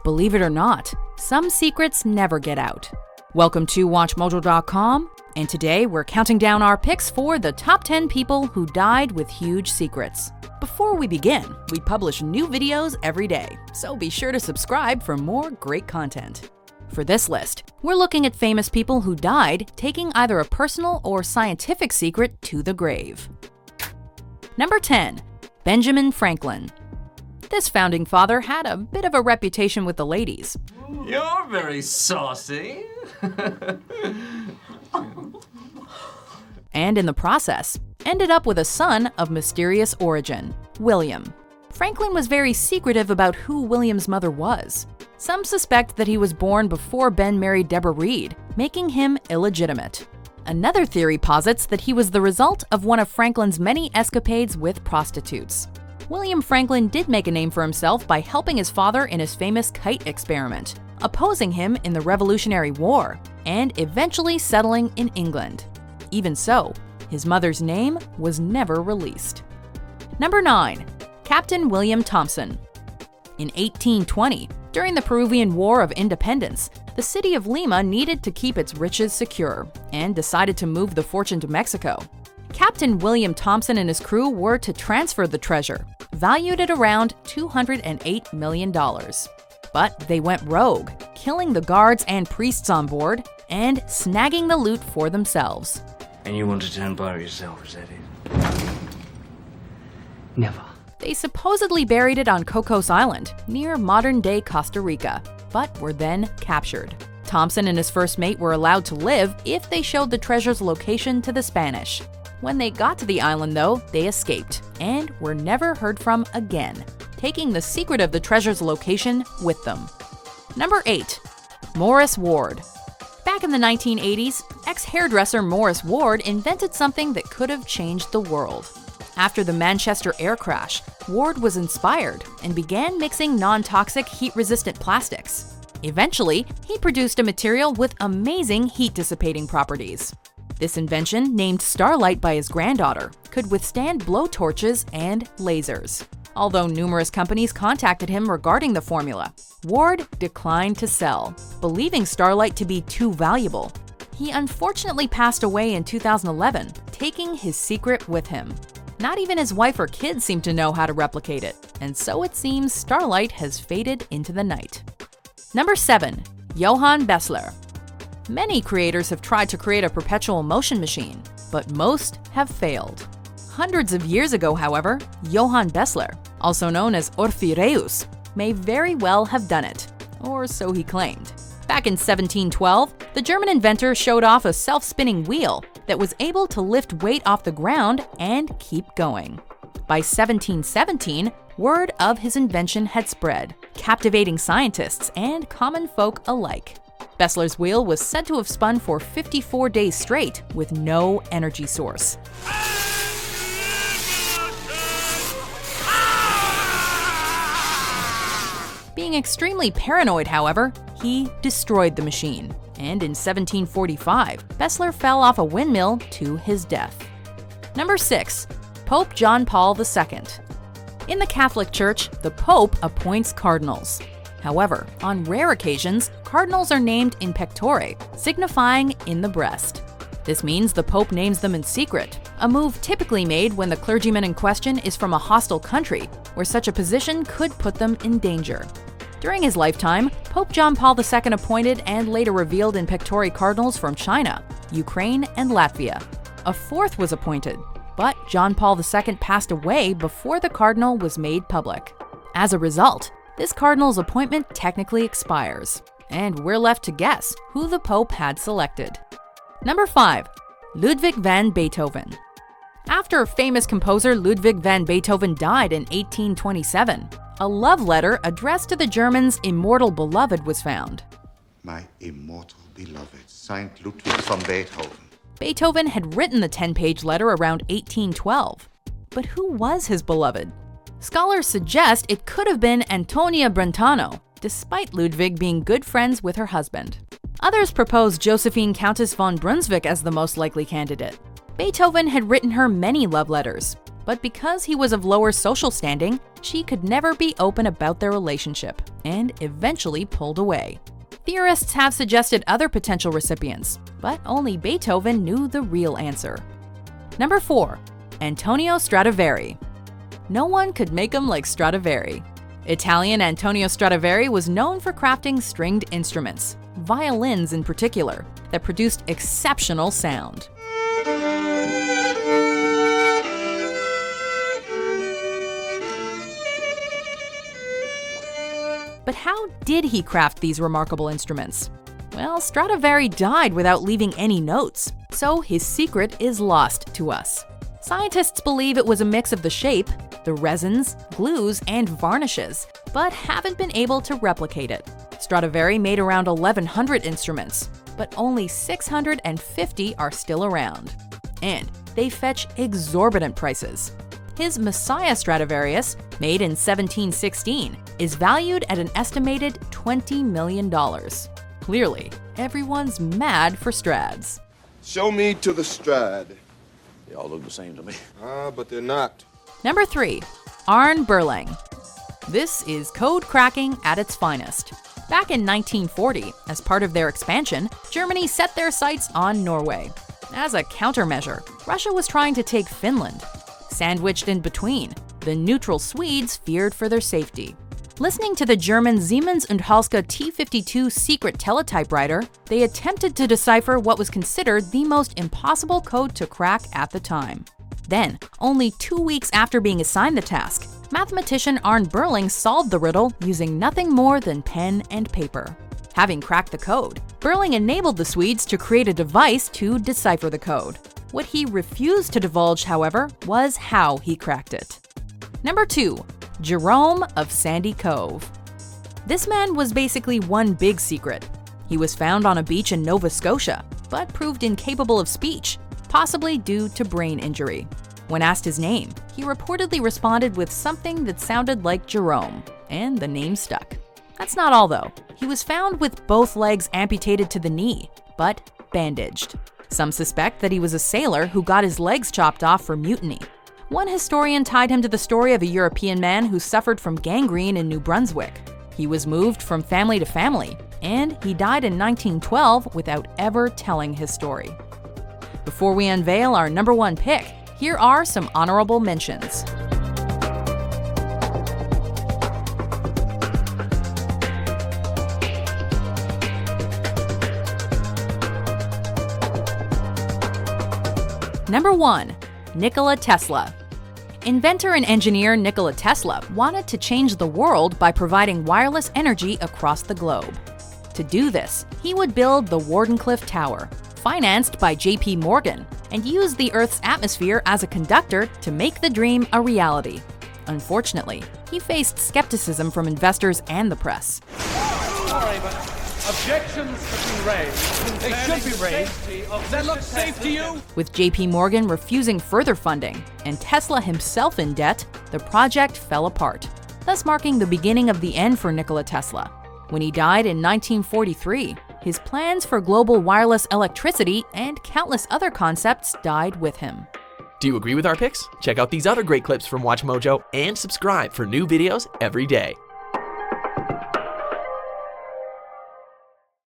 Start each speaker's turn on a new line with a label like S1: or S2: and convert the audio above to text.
S1: believe it or not, some secrets never get out. Welcome to WatchMojo.com, and today we're counting down our picks for the top 10 people who died with huge secrets. Before we begin, we publish new videos every day, so be sure to subscribe for more great content. For this list, we're looking at famous people who died taking either a personal or scientific secret to the grave. Number 10. Benjamin Franklin. This founding father had a bit of a reputation with the ladies.
S2: You're very saucy.
S1: And in the process, ended up with a son of mysterious origin, William. Franklin was very secretive about who William's mother was. Some suspect that he was born before Ben married Deborah Reed, making him illegitimate. Another theory posits that he was the result of one of Franklin's many escapades with prostitutes. William Franklin did make a name for himself by helping his father in his famous kite experiment, opposing him in the Revolutionary War, and eventually settling in England. Even so, his mother's name was never released. Number 9. Captain William Thompson. In 1820, during the Peruvian War of Independence, the city of Lima needed to keep its riches secure and decided to move the fortune to Mexico. Captain William Thompson and his crew were to transfer the treasure, valued at around $208 million. But they went rogue, killing the guards and priests on board and snagging the loot for themselves.
S2: And you want to turn pirate yourself, is that it?
S3: Never.
S1: They supposedly buried it on Cocos Island, near modern-day Costa Rica, but were then captured. Thompson and his first mate were allowed to live if they showed the treasure's location to the Spanish. When they got to the island, though, they escaped and were never heard from again, taking the secret of the treasure's location with them. Number 8. Maurice Ward. Back in the 1980s, ex-hairdresser Maurice Ward invented something that could have changed the world. After the Manchester air crash, Ward was inspired and began mixing non-toxic heat-resistant plastics. Eventually, he produced a material with amazing heat-dissipating properties. This invention, named Starlite by his granddaughter, could withstand blowtorches and lasers. Although numerous companies contacted him regarding the formula, Ward declined to sell, believing Starlite to be too valuable. He unfortunately passed away in 2011, taking his secret with him. Not even his wife or kids seem to know how to replicate it, and so it seems Starlite has faded into the night. Number 7. Johann Bessler. Many creators have tried to create a perpetual motion machine, but most have failed. Hundreds of years ago, however, Johann Bessler, also known as Orpheus, may very well have done it, or so he claimed. Back in 1712, the German inventor showed off a self-spinning wheel that was able to lift weight off the ground and keep going. By 1717, word of his invention had spread, captivating scientists and common folk alike. Bessler's wheel was said to have spun for 54 days straight with no energy source. Being extremely paranoid, however, he destroyed the machine, and in 1745, Bessler fell off a windmill to his death. Number 6. Pope John Paul II. In the Catholic Church, the Pope appoints cardinals. However, on rare occasions, cardinals are named in pectore, signifying in the breast. This means the Pope names them in secret, a move typically made when the clergyman in question is from a hostile country, where such a position could put them in danger. During his lifetime, Pope John Paul II appointed and later revealed in pectore cardinals from China, Ukraine, and Latvia. A fourth was appointed, but John Paul II passed away before the cardinal was made public. As a result, this cardinal's appointment technically expires, and we're left to guess who the Pope had selected. Number 5. Ludwig van Beethoven. After famous composer Ludwig van Beethoven died in 1827, a love letter addressed to the Germans' Immortal Beloved was found.
S4: My Immortal Beloved, signed Ludwig van Beethoven.
S1: Beethoven had written the 10-page letter around 1812. But who was his beloved? Scholars suggest it could have been Antonia Brentano, despite Ludwig being good friends with her husband. Others propose Josephine Countess von Brunswick as the most likely candidate. Beethoven had written her many love letters, But because he was of lower social standing, she could never be open about their relationship, and eventually pulled away. Theorists have suggested other potential recipients, but only Beethoven knew the real answer. Number 4. Antonio Stradivari. No one could make him like Stradivari. Italian Antonio Stradivari was known for crafting stringed instruments, violins in particular, that produced exceptional sound. But how did he craft these remarkable instruments? Well, Stradivari died without leaving any notes, so his secret is lost to us. Scientists believe it was a mix of the shape, the resins, glues, and varnishes, but haven't been able to replicate it. Stradivari made around 1,100 instruments, but only 650 are still around. And they fetch exorbitant prices. His Messiah Stradivarius, made in 1716, is valued at an estimated $20 million. Clearly, everyone's mad for Strads.
S5: Show me to the Strad.
S6: They all look the same to me.
S5: But they're not.
S1: Number 3. Arne Berling. This is code cracking at its finest. Back in 1940, as part of their expansion, Germany set their sights on Norway. As a countermeasure, Russia was trying to take Finland. Sandwiched in between, the neutral Swedes feared for their safety. Listening to the German Siemens und Halske T52 secret teletypewriter, they attempted to decipher what was considered the most impossible code to crack at the time. Then, only 2 weeks after being assigned the task, mathematician Arne Berling solved the riddle using nothing more than pen and paper. Having cracked the code, Berling enabled the Swedes to create a device to decipher the code. What he refused to divulge, however, was how he cracked it. Number 2. Jerome of Sandy Cove. This man was basically one big secret. He was found on a beach in Nova Scotia, but proved incapable of speech, possibly due to brain injury. When asked his name, he reportedly responded with something that sounded like Jerome, and the name stuck. That's not all though. He was found with both legs amputated to the knee, but bandaged. Some suspect that he was a sailor who got his legs chopped off for mutiny. One historian tied him to the story of a European man who suffered from gangrene in New Brunswick. He was moved from family to family, and he died in 1912 without ever telling his story. Before we unveil our number 1 pick, here are some honorable mentions. Number 1. Nikola Tesla. Inventor and engineer Nikola Tesla wanted to change the world by providing wireless energy across the globe. To do this, he would build the Wardenclyffe Tower, financed by J.P. Morgan, and use the Earth's atmosphere as a conductor to make the dream a reality. Unfortunately, he faced skepticism from investors and the press.
S7: Sorry, but objections have been raised. They should be raised. Does that look safe to you?
S1: With J.P. Morgan refusing further funding and Tesla himself in debt, the project fell apart, thus marking the beginning of the end for Nikola Tesla. When he died in 1943, his plans for global wireless electricity and countless other concepts died with him.
S8: Do you agree with our picks? Check out these other great clips from WatchMojo and subscribe for new videos every day.